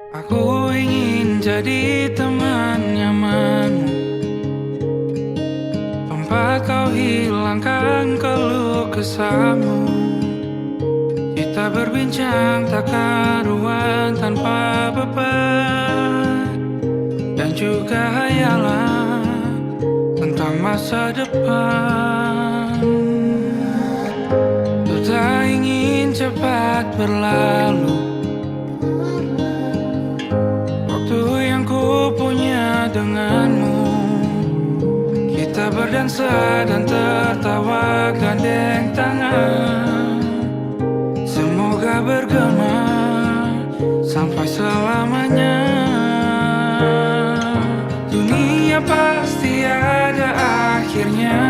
Aku ingin jadi teman nyamanmu, tempat kau hilangkan keluh kesahmu. Kita berbincang tak karuan tanpa beban, dan juga hayalan tentang masa depan. Ku tak ingin cepat berlalu waktu yang ku punya denganmu. Kita berdansa dan tertawa gandeng tangan, semoga bergema sampai selamanya. Dunia pasti ada akhirnya,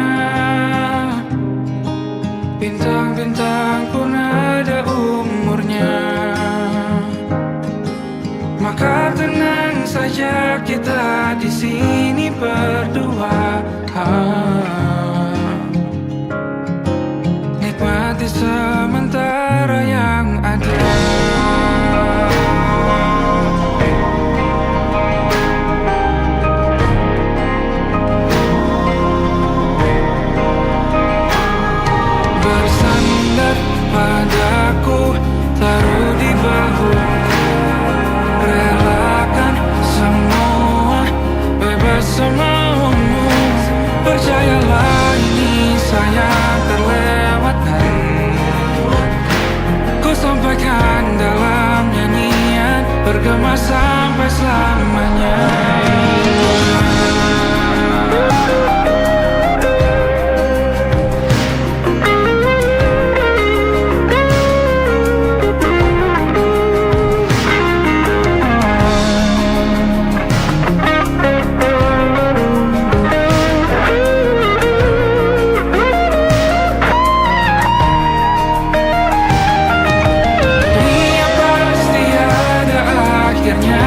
bintang-bintang pun ada umurnya. Maka tenang saja kita di sini berdua, nikmati sementara yang ada. Bersandar padaku, taruh di bahu, relakan semua, bebas semaumu. Percayalah ini sayang terlewatkan, ku sampaikan dalam nyanyian, bergema sampai selamanya. Dunia pasti ada akhirnya,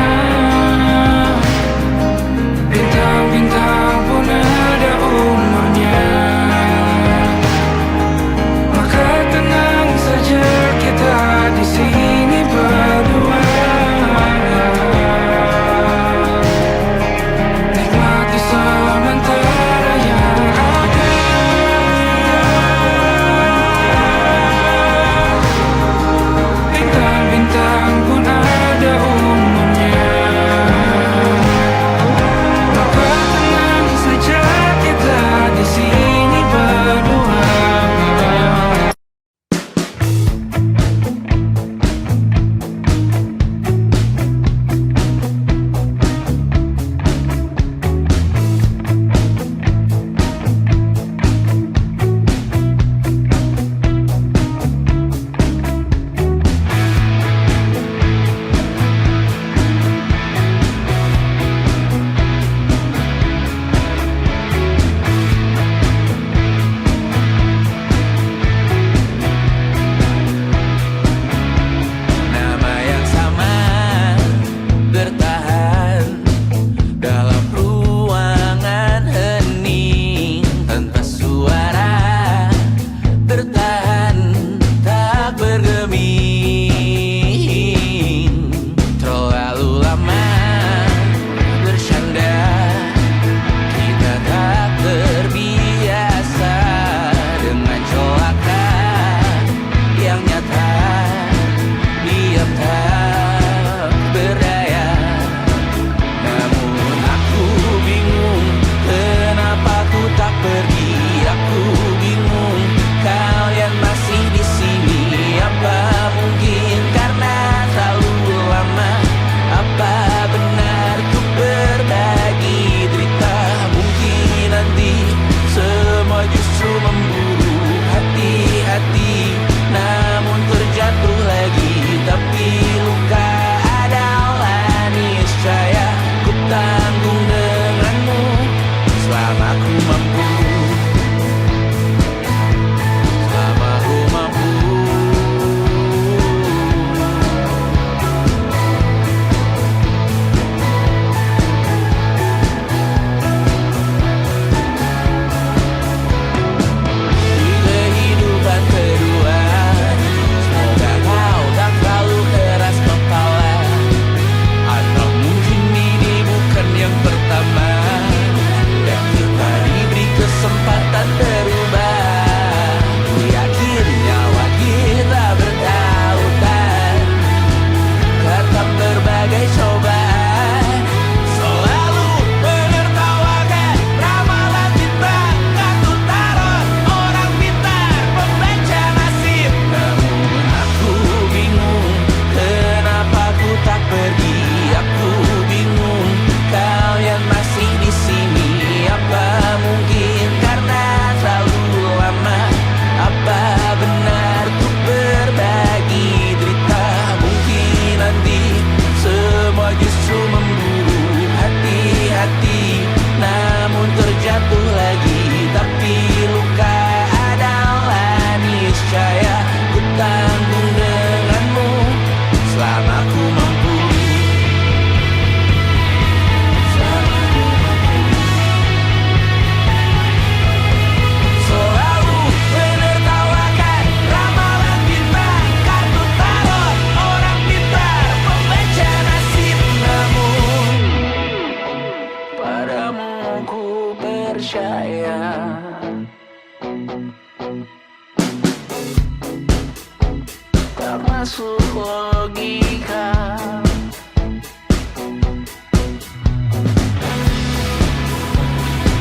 masuk logika.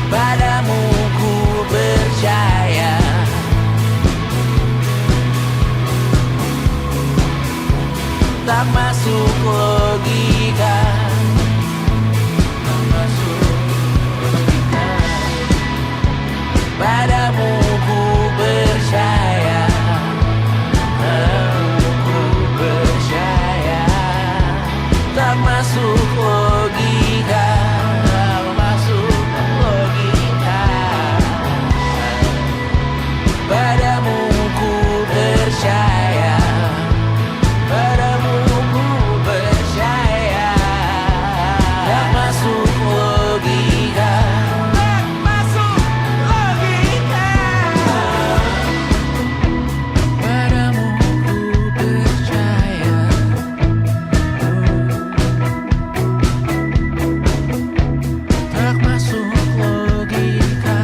Padamu ku percaya, tak masuk logika. Tak masuk logika. Padamu ku percaya, padamu ku percaya, tak masuk logika. Tak masuk logika. Padamu ku percaya, padamu ku percaya, tak masuk logika. Tak masuk logika. Padamu ku percaya, tak masuk logika.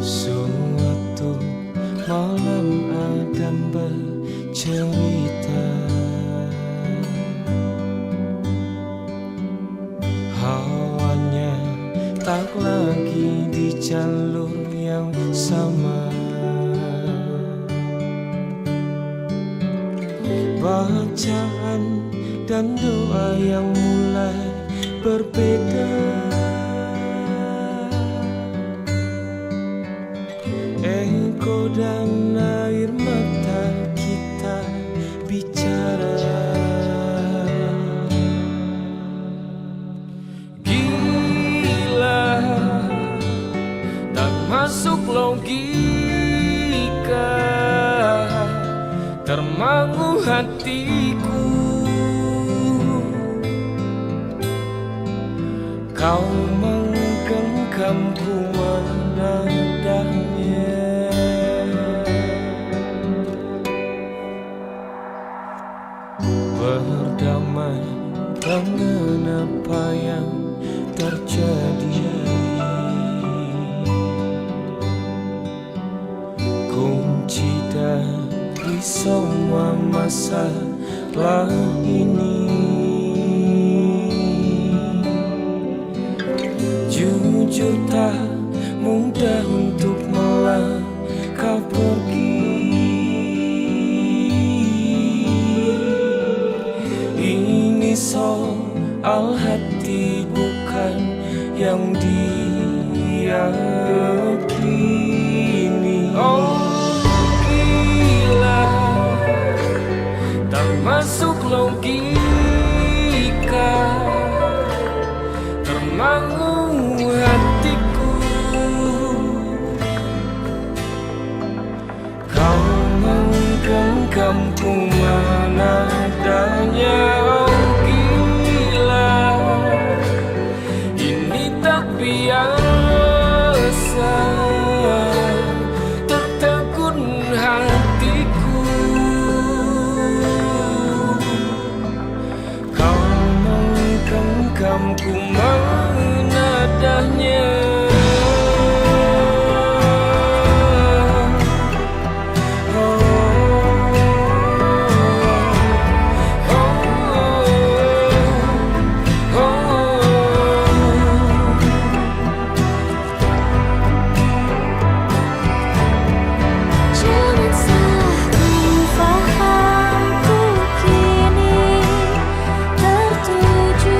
Suatu malam Adam bercerita, hawanya tak lagi di jalur yang sama. Bacaan dan doa yang mulai berbeda. Engkau dan air mata kita bicara. Gila, tak masuk logika, termangu hatiku. Kau menggenggamku menadahnya. Berdamai dengan apa yang terjadi, kunci dari semua masalah ini. Jujur tak mudah untuk melangkah pergi. Ini soal hati bukan yang diyakini. Oh gila, tak masuk logika, termangu hatiku. Kau menggenggamku menadanya. Oh gila, ini tak biasa, tertegun hatiku. Kau menggenggamku menadahnya. Fahamku kini tertuju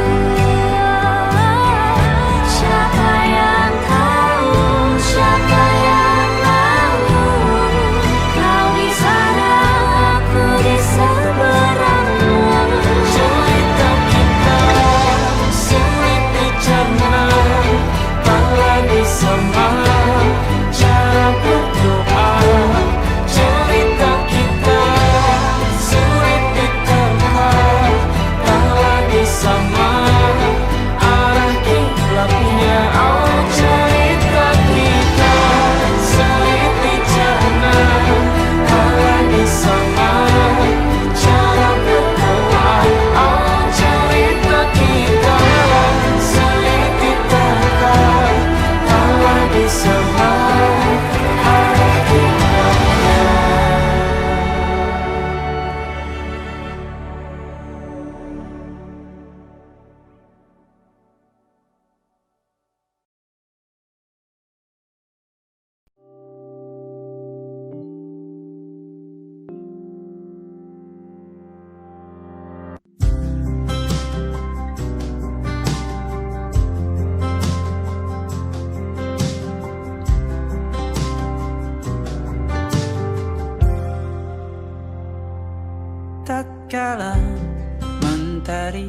mentari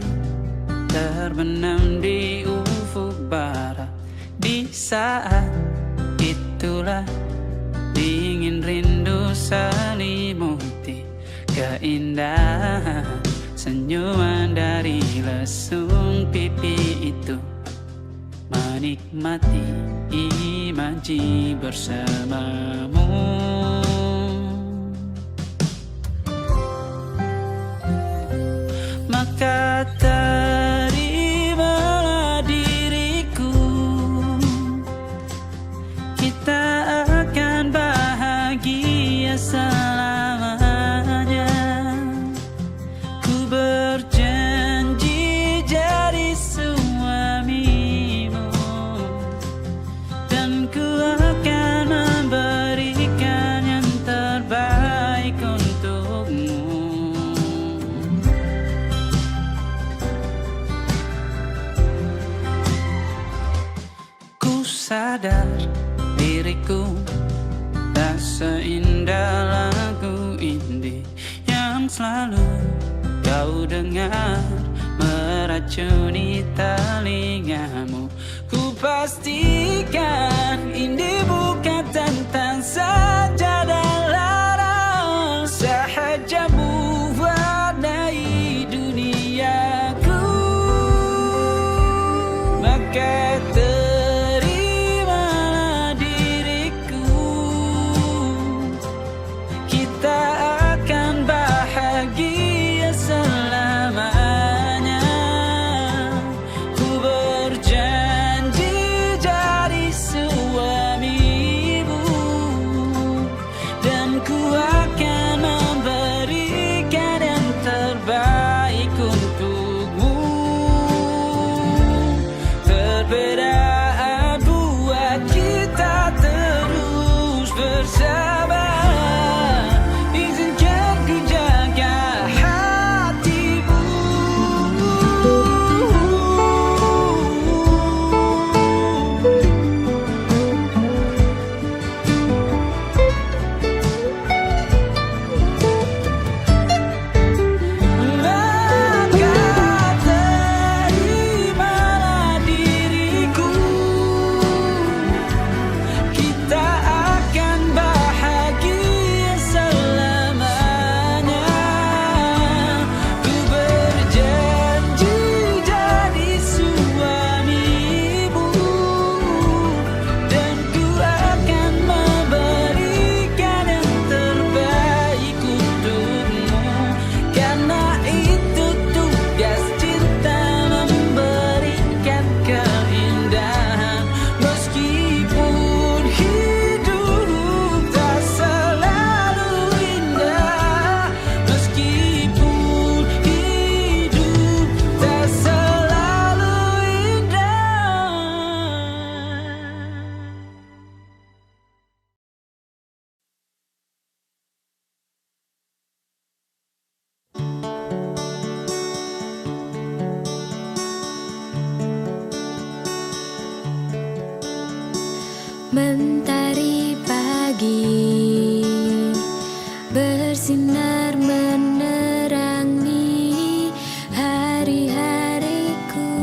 terbenam di ufuk barat. Di saat itulah dingin rindu selimuti keindahan senyuman dari lesung pipi itu. Menikmati imaji bersamamu. Maka terimalah diriku, kita akan bahagia selamanya. Ku berjanji jadi suamimu, dan ku akan memberikan yang terbaik untukmu. Ku sadar diriku tak seindah lagu indie yang selalu kau dengar meracuni telingamu. Ku pastikan indie bukan tentang sajadah larang, sahaja mewarnai duniaku. Maka terimalah diriku, kita akan bahagia selamanya. Ku berjanji jadi suamimu, dan ku akan memberikan yang terbaik untukmu. Perbedaan buat kita terus bersama. Izinkan ku jaga hatimu. Maka terimalah diriku, kita akan bahagia selamanya. Ku berjanji jadi suamimu, dan ku akan memberikan yang terbaik untukmu. Karena itu tugas cinta, memberikan keindahan. Meskipun hidup tak selalu indah, meskipun hidup tak selalu indah. Mentari pagi bersinar menerangi hari-hariku,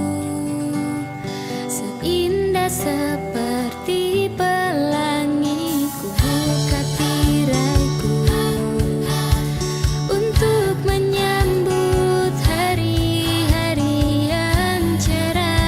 seindah seperti pelangi. Ku buka tiraiku untuk menyambut hari-hari yang cerah.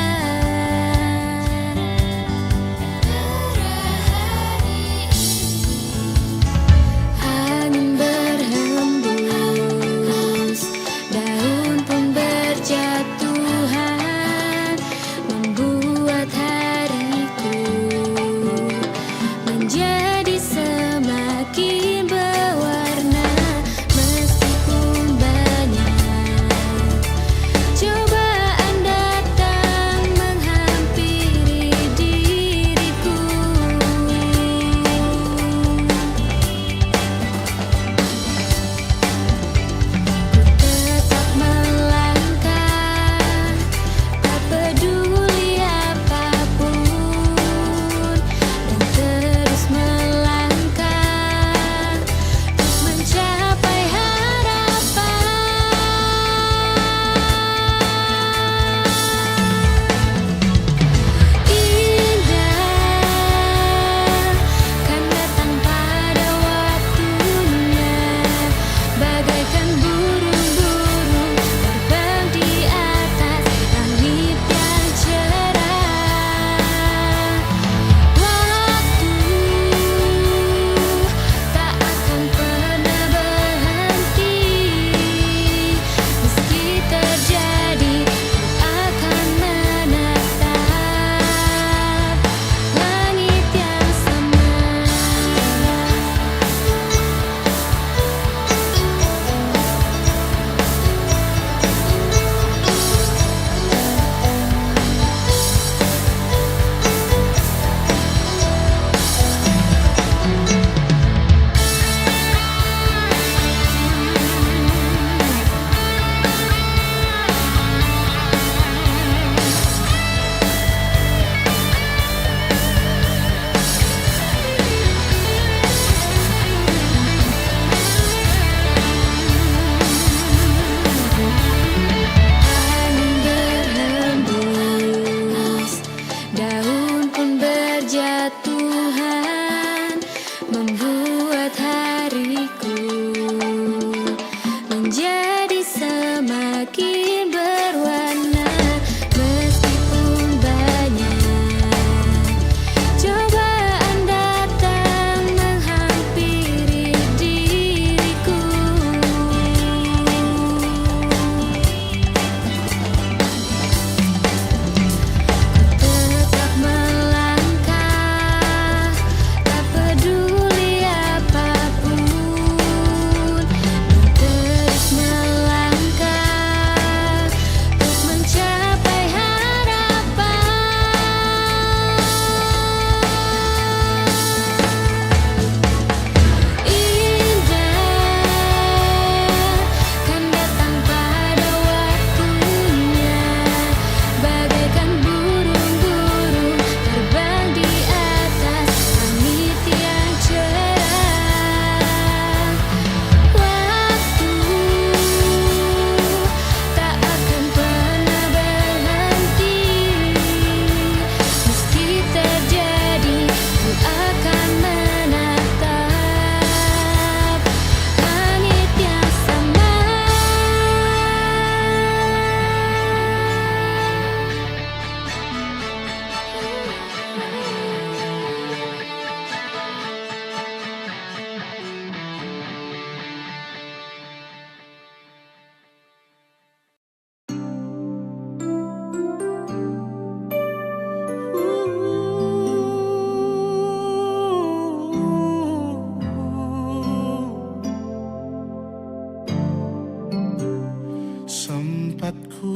Tempatku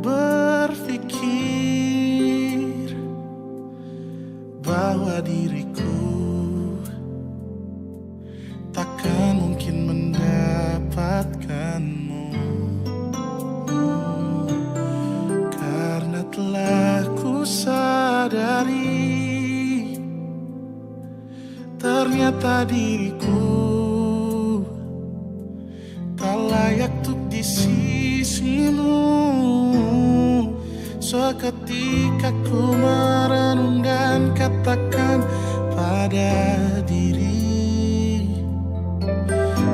berpikir bahwa diriku takkan mungkin mendapatkanmu, karena telah ku sadari ternyata diriku tak layak untuk di sisimu. Seketika ku merenung dan katakan pada diri,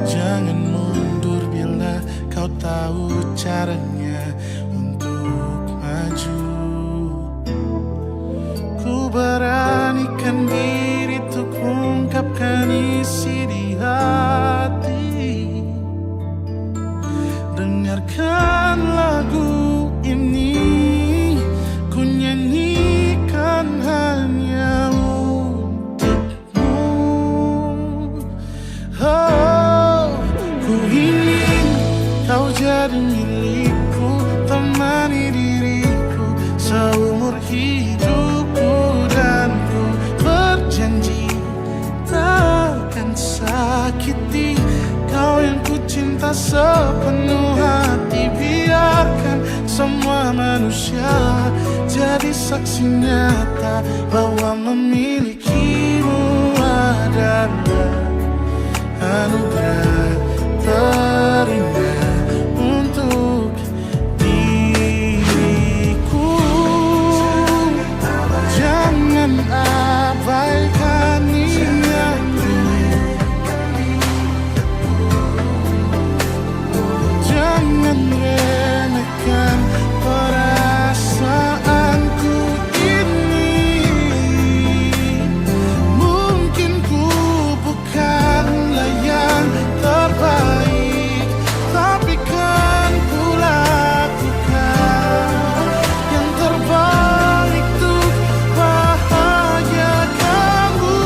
jangan mundur bila kau tahu caranya untuk maju. Ku beranikan diri untuk ungkapkan isi di hati. Dengarkan lagu ini, ku nyanyikan hanya untukmu. Oh, ku ingin kau jadi milikku, temani diriku seumur hidupku, dan ku berjanji takkan sakiti kau yang ku cinta sepenuh hati. Biarkan semua manusia jadi saksi nyata bahwa memilikimu adalah anugerah terindah untuk diriku. Jangan abaikan niatku, jangan remehkan perasaanku ini. Mungkin ku bukanlah yang terbaik, tapi kan ku lakukan yang terbaik untuk bahagiakanmu.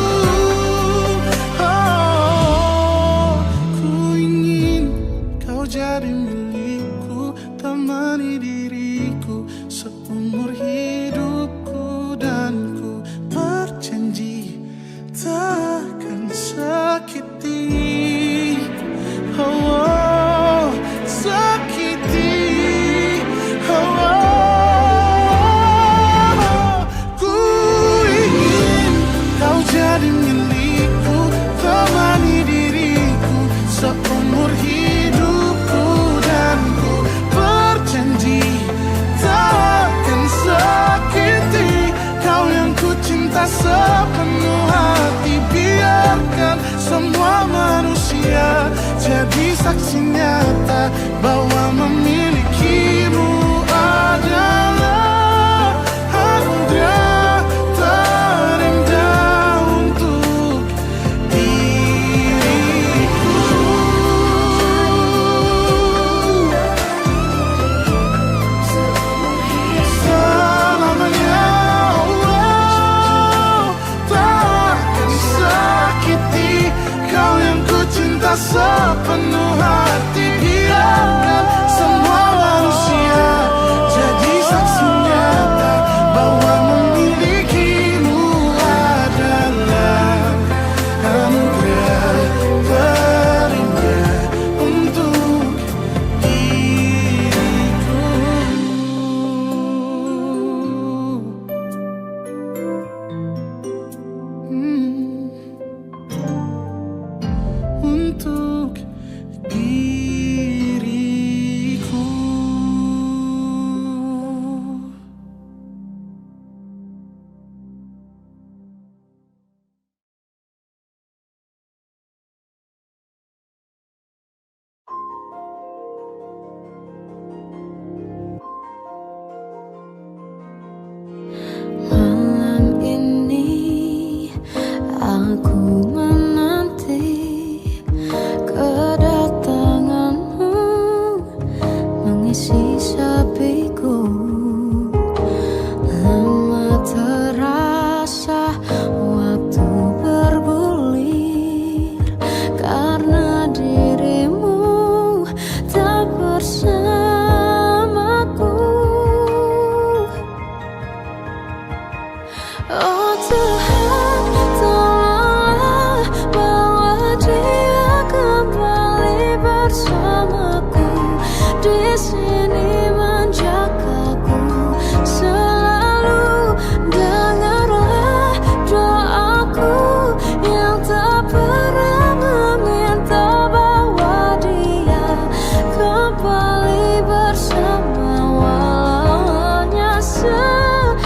Oh, ku ingin kau jadi milikku, temani diriku seumur hidupku, dan ku berjanji takkan sakiti, oh, sakiti, oh. Ku ingin kau jadi milikku, temani diriku seumur hidupku, dan ku berjanji takkan sakiti kau yang ku cinta sepenuh hati. Biarkan semua manusia jadi saksi nyata bahwa memilikimu adalah anugerah terindah untuk diriku. Selamanya, oh, takkan sakiti kau yang ku cinta sepenuh hati. Biarkan semua manusia jadi saksi nyata bahwa memilikimu adalah anugerah terindah untuk diriku. Untuk diriku. Malam ini aku menanti kedatanganmu, mengisi sepiku. Lama terasa waktu bergulir, karena dirimu tak bersama. sini menjagaku selalu. Dengarlah doaku yang tak pernah meminta bahwa dia kembali bersama walau hanya sesaat.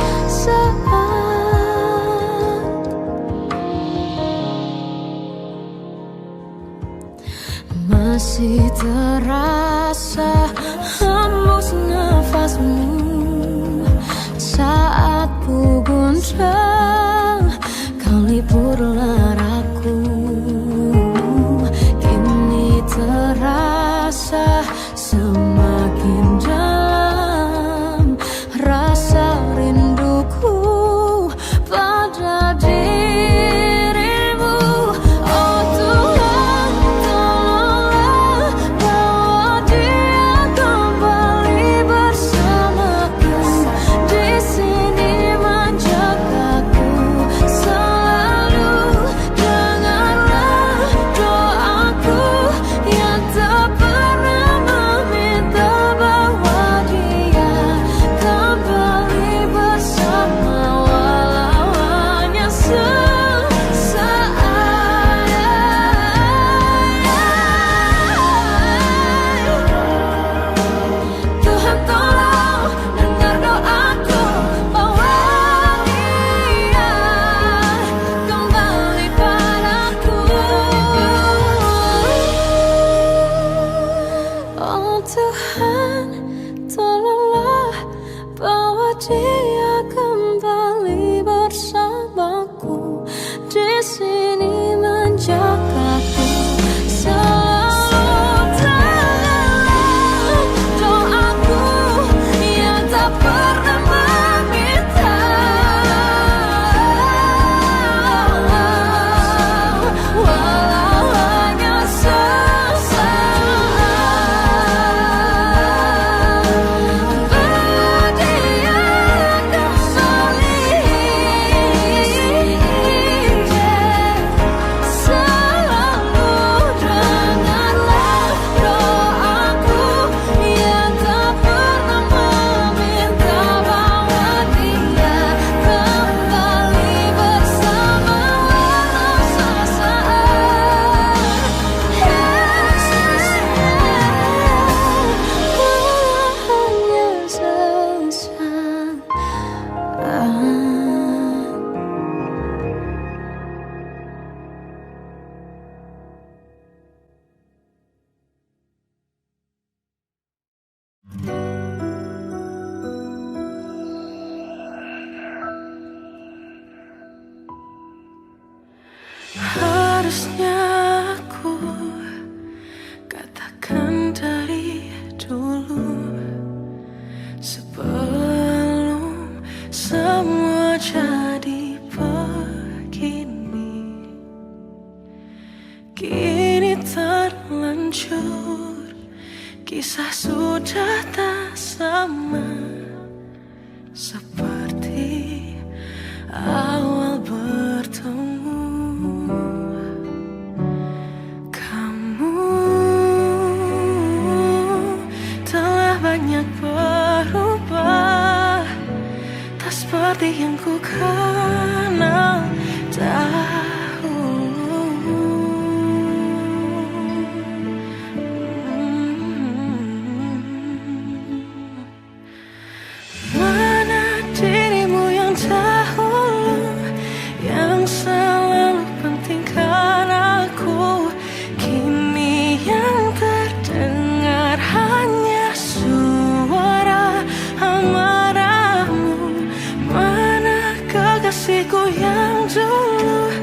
Masih terasa hembus nafasmu saat ku guncang kau lipurlah raku. Kini terasa semakin dalam rasa rinduku pada dirimu. Oh Tuhan, tolonglah bawa dia kembali bersamaku, di sini menjagaku selalu. Dengarlah doaku yang tak pernah meminta bahwa dia kembali bersama walau hanya sesaat. Tuhan tolong dengar doaku bahwa dia kembali padaku. Oh Tuhan, tolonglah bawa dia kembali bersamaku, di sini menjagaku selalu. Dengarlah doaku yang tak pernah meminta walau hanya sesaat. Bawa dia kembali selalu. Dengarlah doaku yang tak pernah meminta bahwa dia kembali bersama walau sesaat. Walau hanya sesaat. Harusnya aku katakan dari dulu sebelum semua jadi begini. Kini terlanjur, kisah sudah tak sama seperti awal bertemu. Kamu telah banyak berubah, tak seperti yang ku kenal dahulu. Mana dirimu yang dahulu, yang selalu pentingkan aku. Kini yang terdengar hanya suara amarahmu. Mana kekasihku yang dulu,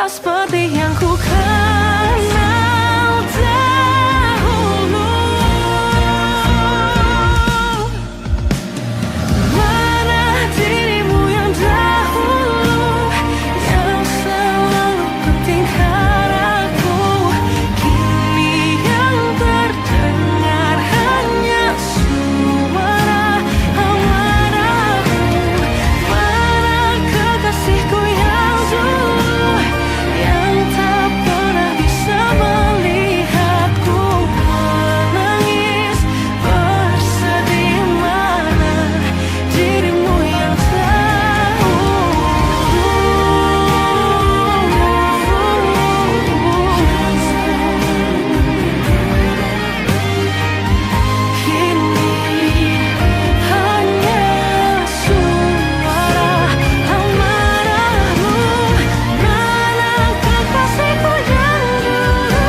seperti yang ku kenal dahulu. Mana dirimu yang dahulu, yang selalu pentingkan aku. Kini yang terdengar hanya suara amarahmu. Mana kekasihku yang dulu, yang tak pernah bisa melihatku menangis bersedih. Mana dirimu yang kini hanya suara amarahmu. Mana kekasihku yang dulu,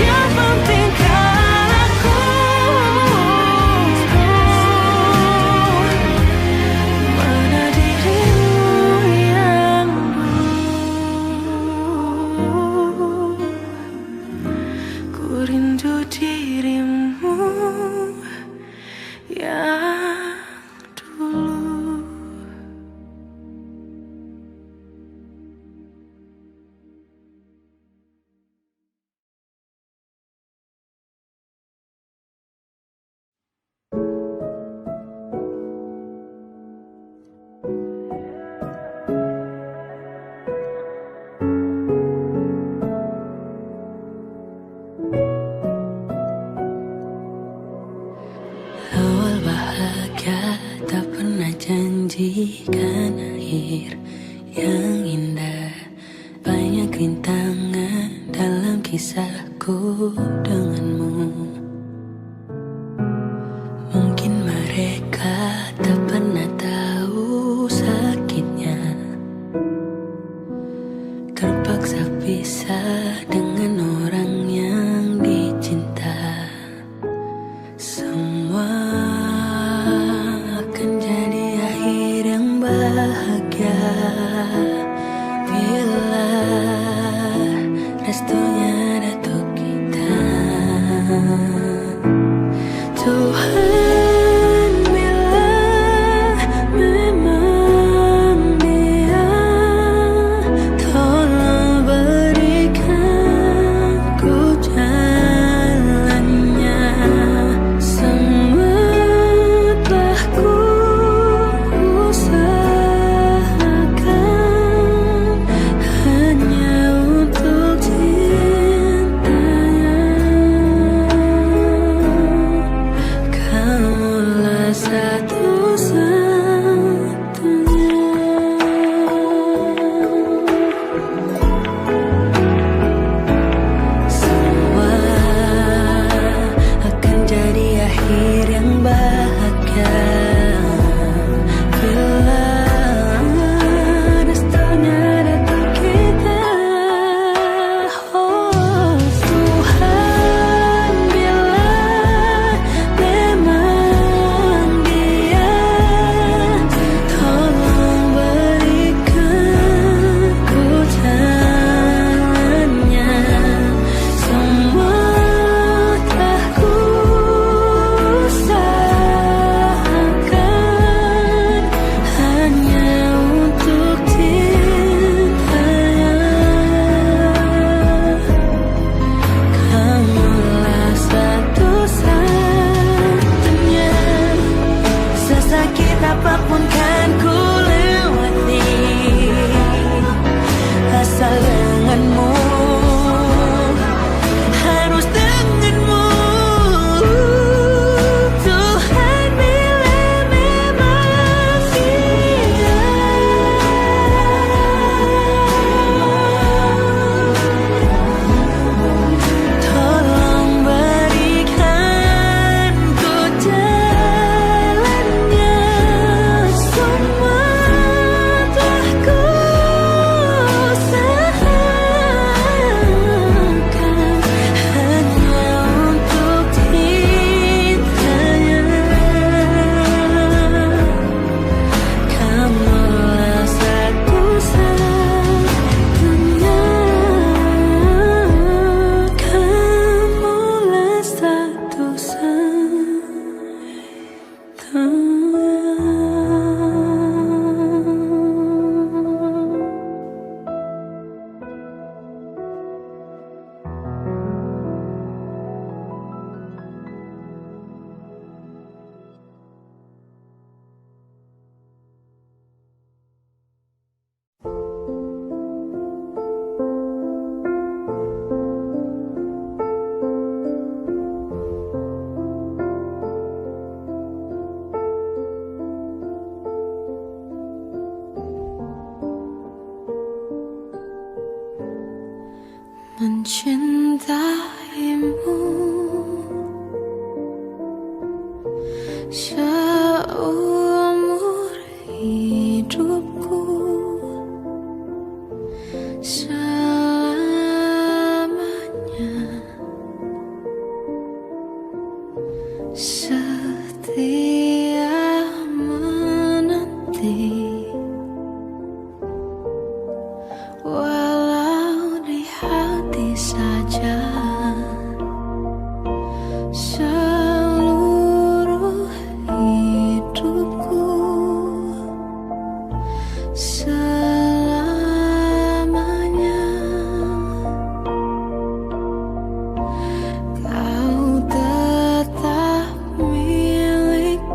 yang pentingkan aku. Mana dirimu yang dulu, ku rindu dirimu yang dulu. Awal bahagia tak pernah janjikan akhir yang indah. Banyak rintangan dalam kisahku denganmu. Mungkin mereka tak pernah tahu sakitnya terpaksa pisah dengan orang yang dicinta. Semua akan jadi akhir yang bahagia bila restunya ada untuk kita. Tuhan, bila memang dia, tolong berikan ku jalannya. Semua telah ku usahakan hanya untuk cintanya. mencintaimu seumur hidupku, selamanya setia menanti. Walau di hati saja seluruh hidupku, selamanya kau tetap milikku.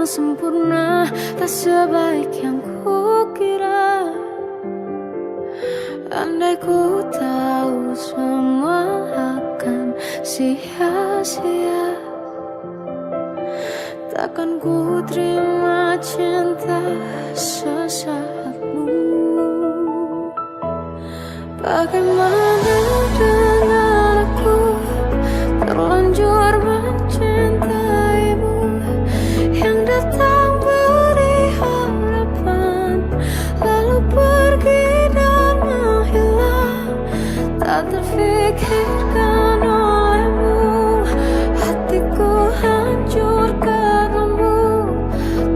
yang sempurna, tak sebaik yang kukira. Andai ku tahu semua akan sia-sia, takkan ku terima cinta sesaatmu. Bagaimana dengan aku, terlanjur mencintaimu, yang datang beri harapan, lalu pergi dan menghilang. Tak terfikirkan olehmu, hatiku hancur karenamu.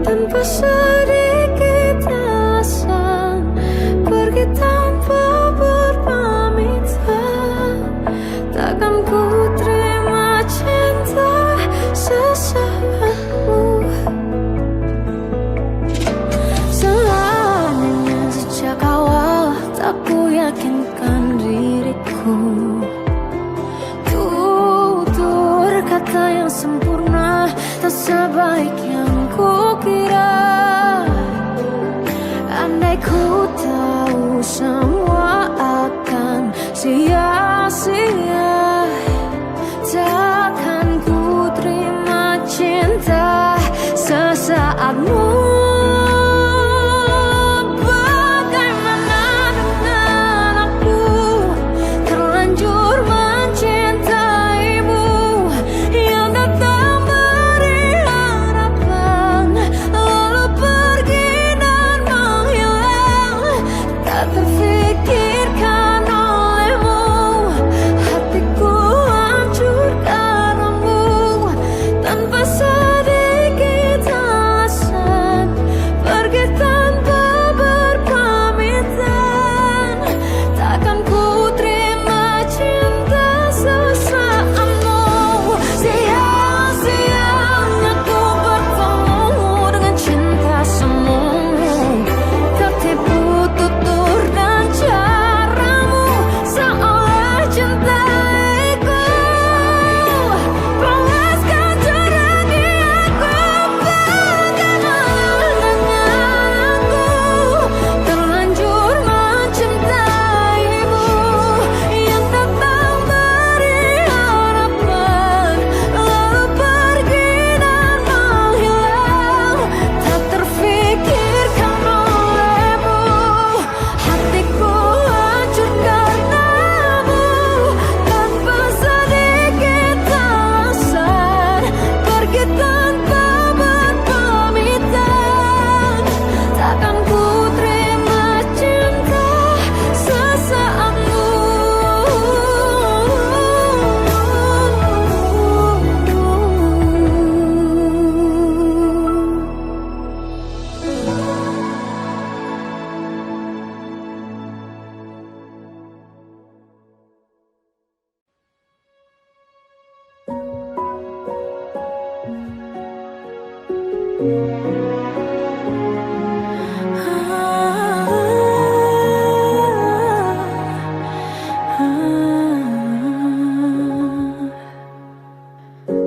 Tanpa sedikit alasan, pergi tanpa berpamitan. Takkan ku terima cinta sesaatmu. Seandainya sejak awal tak ku yakinkan diriku, tutur kata yang sempurna tak sebaik yang kukira. Andai ku tahu semua akan sia-sia, takkan ku terima cinta sesaatmu. Bagaimana dengan aku, terlanjur mencintaimu, yang datang beri harapan, lalu pergi dan menghilang. Tak terfikirkan olehmu, hatiku hancur karenamu. Tanpa sedikit alasan, pergi tanpa berpamitan. Takkan ku terima cinta sesaatmu. Sia-sianya ku bertemu dengan cinta semu, tertipu tutur dan caramu, seolah cintaiku. Panaskan teranggi aku, bagaimana dengan aku, terlanjur mencintaimu, yang datang beri harapan, lalu pergi dan menghilang. Tak terfikirkan olehmu, hatiku hancur karenamu. Tanpa sedikit alasan, pergi tanpa berpamitan. Takkan ku terima cinta sesaatmu.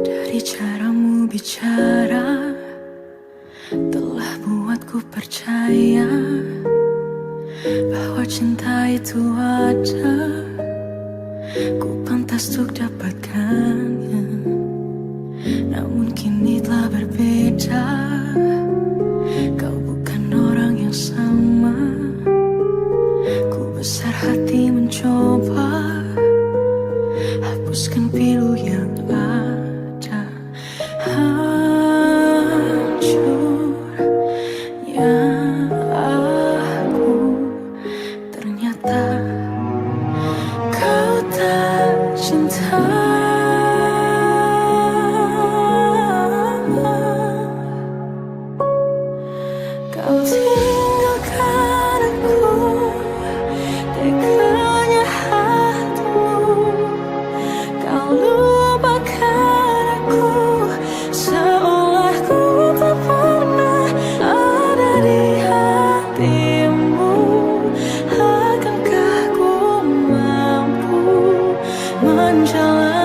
Dari caramu bicara telah buatku percaya bahwa cinta itu ada, ku pantas untuk dapatkannya. Namun kini telah berbeda, kau bukan orang yang sama. Ku besar hati mencoba hapuskan pilu yang ada. Hancurnya aku, ternyata kau tak cinta. Kau tinggalkan aku, teganya hatimu. Kau lupakan aku, seolah ku tak pernah ada di hatimu. Akankah ku mampu menjalani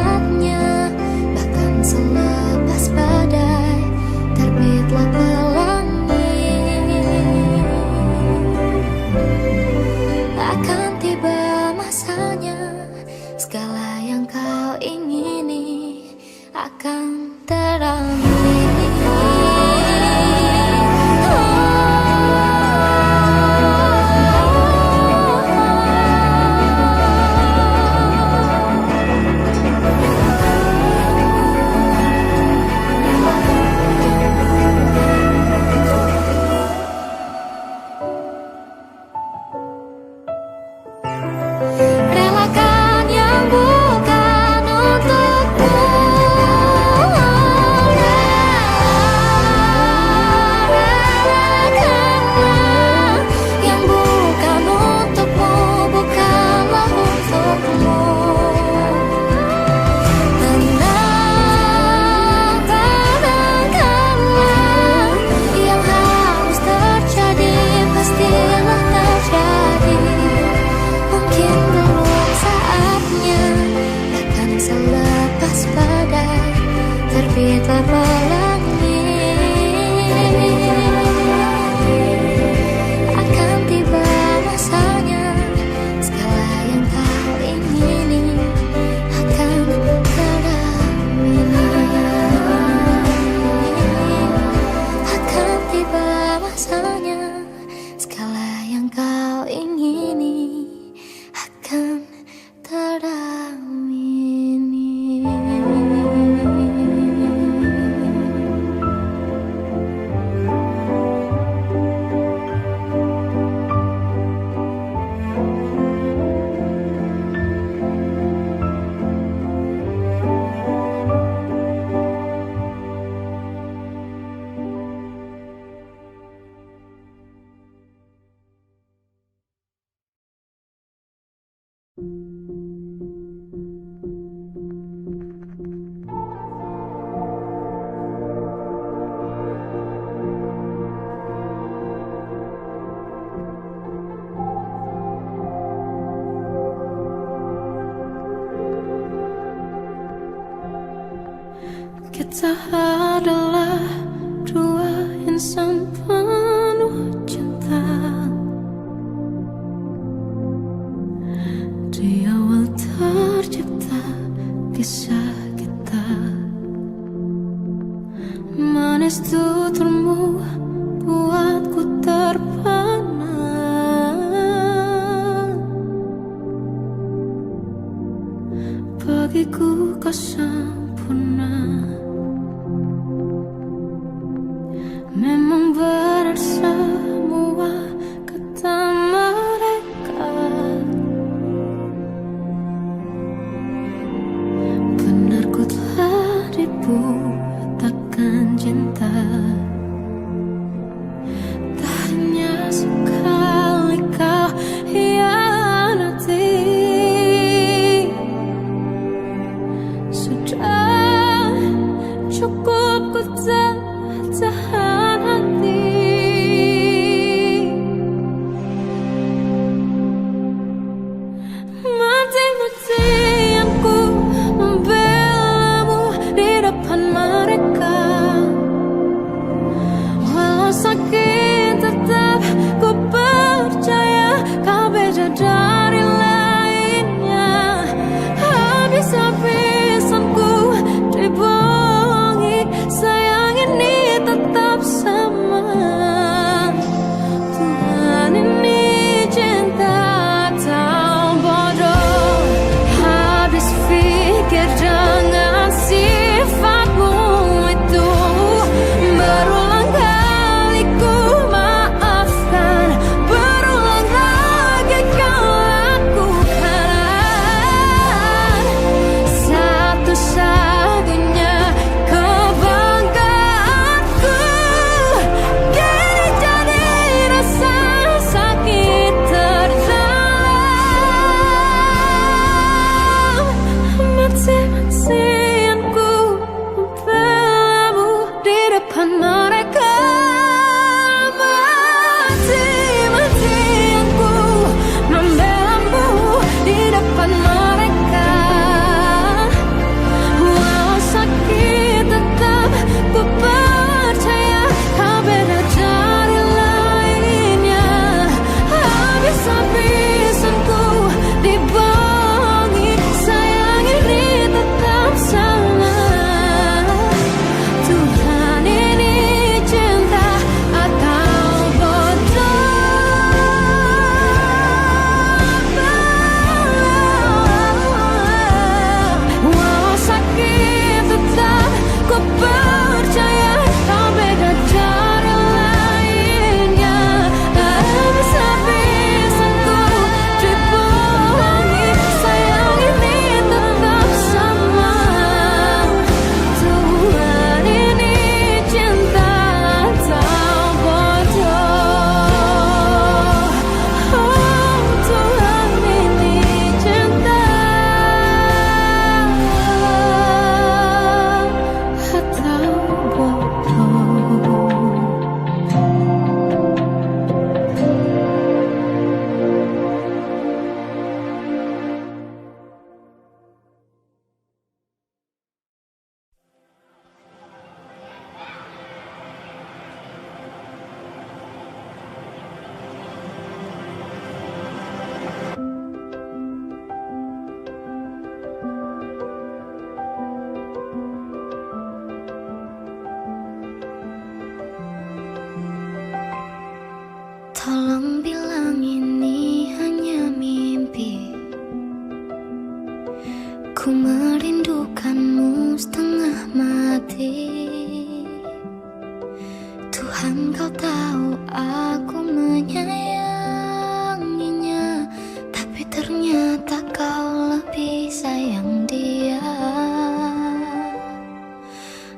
saatnya, bahkan selepas badai terbitlah pelangi. Akan tiba masanya, segala yang kau ingini akan teramini. Relakan yang bukan untukmu, relakanlah yang bukan untukmu, bukanlah untukmu. Tenangkanlah, yang harus terjadi pastilah terjadi. Mungkin belum saatnya, bahkan selepas badai terbitlah pelangi. Akan tiba masanya, segala yang kau ingini akan teramini. Akan tiba masanya, segala yang kau ingini akan teramini. Kita adalah dua insan penuh cinta. Di awal tercipta kisah kita, manis tuturmu buatku terpana. Bagiku kau sempurna, memang benar semua kata mereka. Benar ku telah dibutakan cinta. Tak hanya sekali kau hianati. Sudah cukup ku tak tahan hati. Mati-matian ku membelamu di depan mereka. Walau sakit tetap ku percaya kau beda dari lainnya. Habis-habisan ku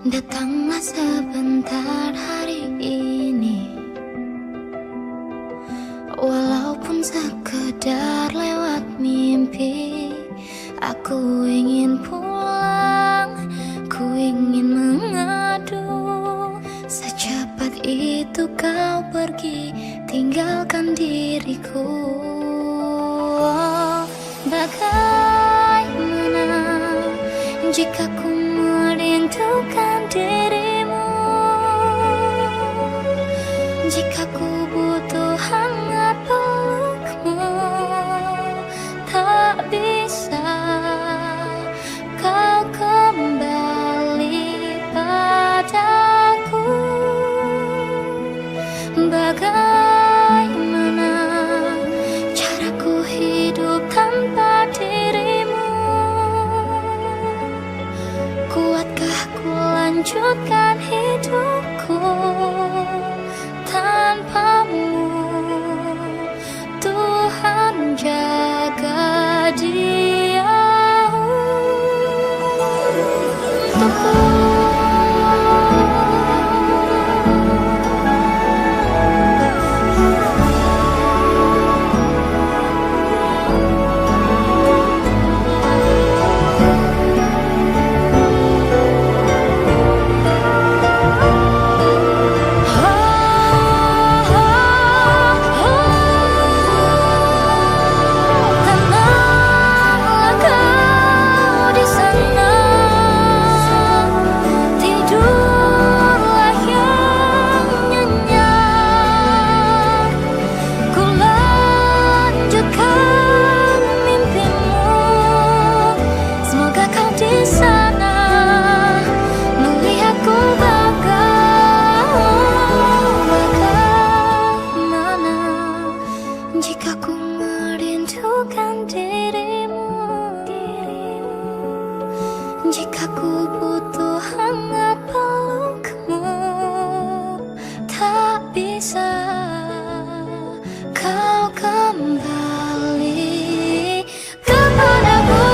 Datanglah sebentar hari ini, walaupun sekedar lewat mimpi. Aku ingin pulang, ku ingin mengadu. Secepat itu kau pergi, tinggalkan diriku. Bagaimana jika ku merindukan dirimu, jika ku butuh hangat pelukmu, tak bisa kau kembali padaku. Bagaimana caraku hidup tanpa dirimu? Kuatkah ku lanjutkan hidupku tanpamu? Tuhan jaga dia untukku. Jika ku butuh hangat pelukmu, tak bisa kau kembali kepadaku.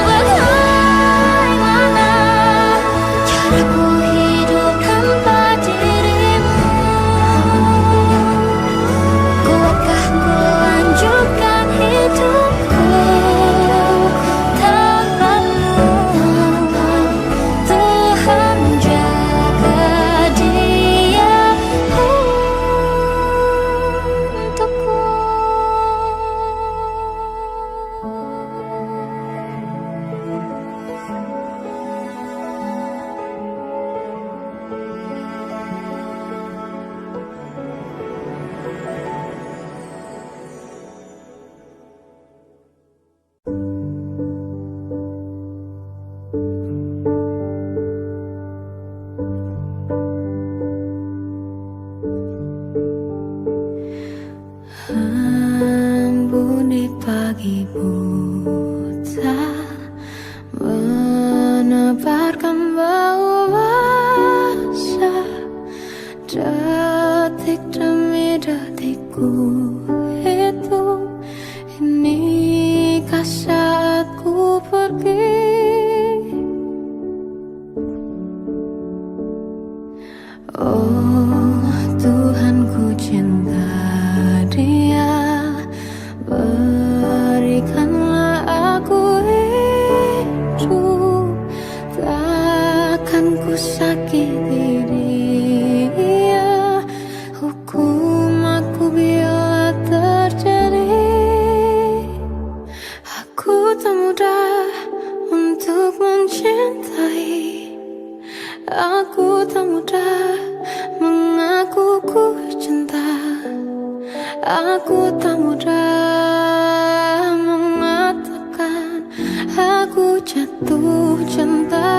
Bagaimana caraku hidup tanpa dirimu? Kuatkah ku lanjutkan hidupku embun di pagi buta, menebarkan bau basah. Detik demi detikku hidup, inikah saatku pergi? Oh Tuhan, ku cinta dia, berikanlah aku hidup. Takkan ku sakiti dia, hukum aku bila terjadi. Aku tak mudah untuk mencintai, aku tak mudah mengaku ku cinta. Aku tak mudah mengatakan aku jatuh cinta.